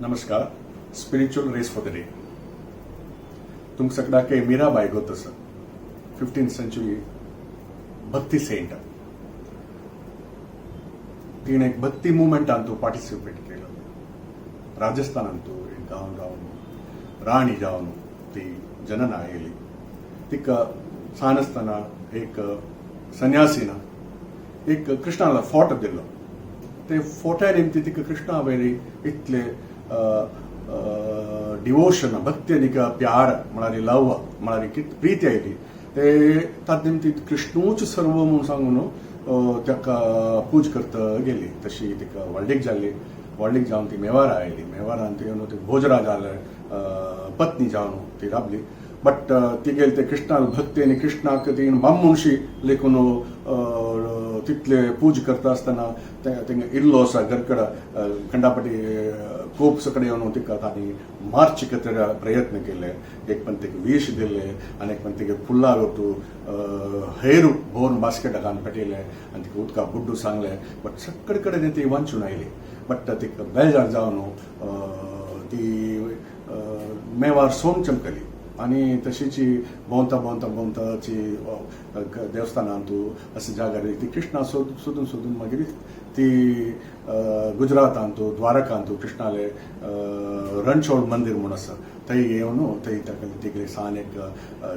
नमस्कार. Spiritual race for the day. तुमक सगळा काही मीराबाई गोतस 15th सेंचुरी भक्ती सेंट. तिने एक भक्ती मुवमेंटान तू पार्टिसिपेट केलं. राजस्थानान तू एक गांव जावन राणी जावन ती जनन आयली. तिका सानसतना एक संन्यासीना एक कृष्णाला फोट दिलो. ते फोट्या निमती तिका कृष्णा वयली इतले डिवोशन भक्ती आनी प्यार म्हळ्यार लव म्हळ्यार कित प्रीती आयली. ते तात निमती कृष्णूच सर्व म्हणून सांगून ताका पूज करता गेली. तशी तिका व्हडलीक जाल्ली. व्हडलीक जावन ती मेवारा आयली. मेवारान ती येवन ती भोजरा जाले पत्नी जावन ती राबली. बट ती गेली ते कृष्णाल भक्ती आनी कृष्णाक ती बामणशी लेखून तितले पूज करता आसतना तेंगे इल्लो आसा घरकड खंडापटी खूब कडेन येवन तिका तांणी मार्च करता प्रयत्न केले. एक पण तिका विश दिले आनी एक पण तिका फुल्लां वरतू हेर भोवन बास्केटा घालून पेटयले आनी तिका उदका बुड्डू सांगले. बट सगळे कडेन ती वांचून आयली. बट तिका बेजार जावन ती मेवार सोम चमकली आनी तशीची भोंवता भोंवता भोंवताची देवस्थानान तू अशें जाग्यार ती कृष्णा सोदून सोदून मागीर ती गुजरातान तू द्वारकान तू कृष्णाले रणछोड मंदिर म्हणून आसा थंय येवन थंय तिगले सान एक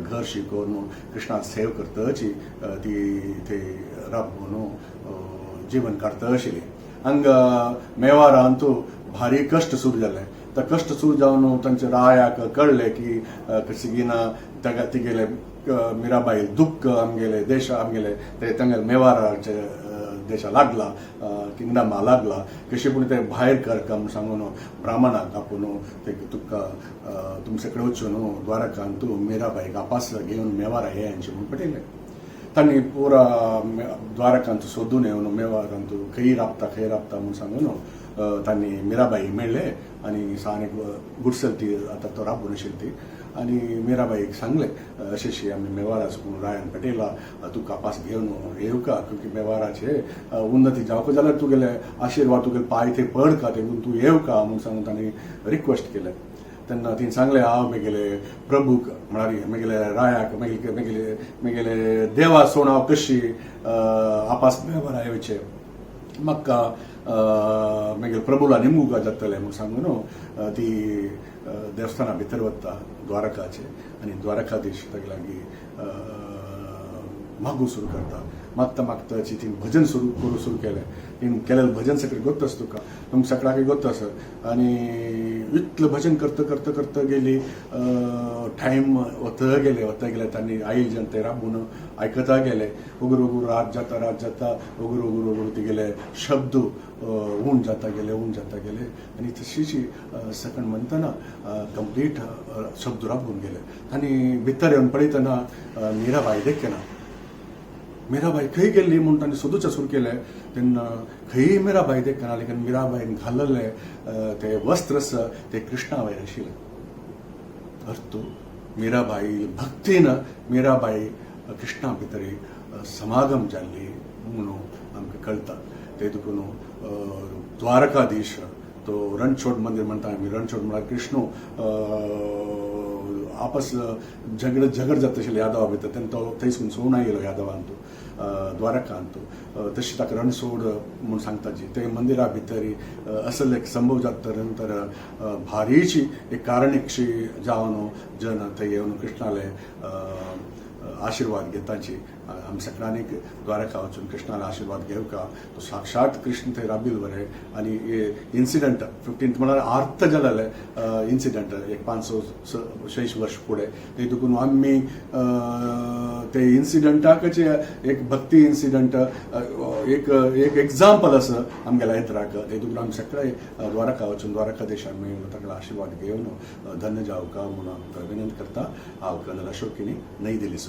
घर शिकोवन कृष्णा सेव करताची ती थंय राबून जीवन काडता आशिल्ली. हांगा मेवारान तू भारी कश्ट सुरू जाले. तर कष्ट सुरू जावन तांचे रायाक कळले की कशें तिगेले मिराबाई दुःख आमगेले देश आमगेले ते तांगे मेवाराचे देशा लागला किंगडमा लागला. कशें पूण ते भायर करका म्हूण सांगून ब्राह्मणाक आपूण ते तुका तुमचे कडेन वचून द्वारकान तूं मिराबाईक आपास घेवन मेवारा हे हांचे म्हूण पटयलें. तांणी पुरा द्वारकांत सोदून येवन मेवारांत खंय राबता म्हूण सांगून तांणी मिराबाई मेळ्ळे आनी सान एक गुडसल ती आतां तो राबून आशिल्ली ती. आनी मिराबाईक सांगले अशें आमी मेवाराचो पूण रायान पेटयला तुका आपास घेवन येवका क्योंकि मेवाराचे उन्नती जावका जाल्यार तुगेले आशिर्वाद तुगेले पांय थंय पडका देखून तूं येवका म्हूण सांगून तांणी रिक्वेस्ट केलें. तेन्ना तिणें सांगलें हांव म्हगेले प्रभूक म्हळ्यार म्हगेले रायाक म्हगेले देवा सोड हांव कशी आपास मेवारा येवचें म्हाका म्हगेले प्रभूला निमूगा जातलें म्हूण सांगून ती देवस्थाना भितर वता द्वारकाचे आनी द्वारकाधीश ताका लागीं मागू सुरू करता. मागता मागताची ती भजन सुरू केलें. तिणें केलेलें भजन सगळें गोत्त आसा तुका सगळ्याक गोत्त आसा. आनी इतलें भजन करता गेली. टायम वता गेले तांणी आयल जन ते राबून आयकता गेले. उगरू रात जाता उगरू तिगेले शब्द उण जाता गेले आनी तशीची सकण म्हणटना कंप्लीट शब्द राबून गेले. आनी भितर येवन पळयतना मिराबाई देखना. मिराबाई खंय गेल्ली म्हूण तांणी सोदूचें सुरू केलें. तेन्ना खंय मिराबाई देखना. लेकीन मिराबाईन घाल्लेले ते वस्त्र ते कृष्णा वयर आशिल्ले. अर्थ मिराबाई भक्तीन मिराबाई कृष्णा भितर समागम जाल्ली म्हणून आमकां कळटा. ते देखून द्वारकाधीश तो रणछोड मंदिर म्हणटा आमी. रणछोड म्हळ्यार कृष्ण आपस झगड जाता आशिल्ले यादवा भितर. तेन्ना तो थंयसून सोडून आयलो यादवान द्वारकांत. तशी ताका रणछोड म्हूण सांगता जी ते मंदिरा भितर असल एक संभव जाता नंतर भारीची एक कारणीकशी जावन जन थंय येवन कृष्णाले आशीर्वाद घेताची. आमी सगळ्यांनी द्वारका वचून कृष्णाला आशीर्वाद घेवका. तो साक्षात कृष्ण थंय राबिल्लो बरें. आनी इन्सिडंट 15th म्हळ्यार आर्त जालेले इन्सिडंट एक 500-600 वर्ष फुडें. ते देखून आमी ते इन्सिडंटाकचे एक भक्ती इन्सिडंट एक एग्जाम्पल आसा आमगेल्या इतराक. ते देखून आमी सगळे द्वारका वचून द्वारकाधीशान मेळून ताका आशीर्वाद घेवन धन्य जावका म्हणून विनंती करता. हांव कर्नल अशोकिनी नई दिल्ली.